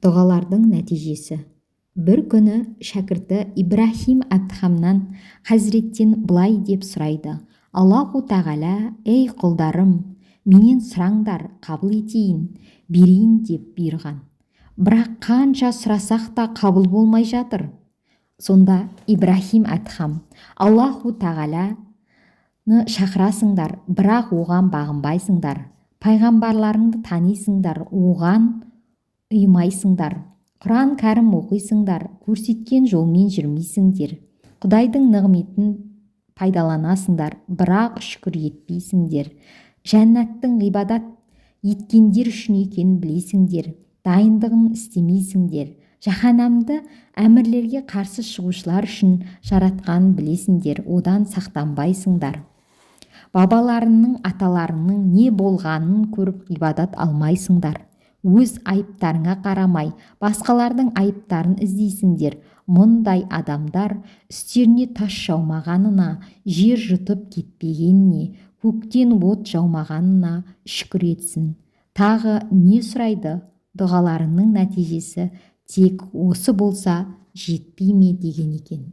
Дұғалардың нәтижесі. Бір күні шәкірті Ибрахим Адхамнан Хазреттен былай деп сұрайды: Аллаху тағала, ей құлдарым, менен сұраңдар, қабыл етейін, берейін деп бұйырған. Бірақ қанша сұрасақ та қабыл болмай жатыр. Сонда Ибрахим Адхам: Аллаху тағаланы шақырасыңдар, бірақ оған бағынбайсыңдар. Пайғамбарларыңды танисыңдар, оған ұймайсыңдар. Құран кәрім оқисыңдар, көрсеткен жолмен жүрмейсіңдер. Құдайдың нығметін пайдаланасыңдар, бірақ шүкір етпейсіңдер. Жәннаттың ғибадат еткендер үшін екенін білесіңдер, дайындығын істемейсіңдер. Жаһанамды әмірлерге қарсы шығушылар үшін жаратқанын білесіңдер, одан сақтанбайсыңдар. Бабаларының, аталарының не болғанын көріп ғибадат алмайсыңдар. Өз айыптарыңа қарамай, басқалардың айыптарын іздейсіңдер. Мұндай адамдар үстеріне тас жаумағанына, жер жұтып кетпегеніне, көктен от жаумағанына шүкір етсін. Тағы не сұрайды? Дұғаларының нәтижесі тек осы болса жетпей ме деген екен.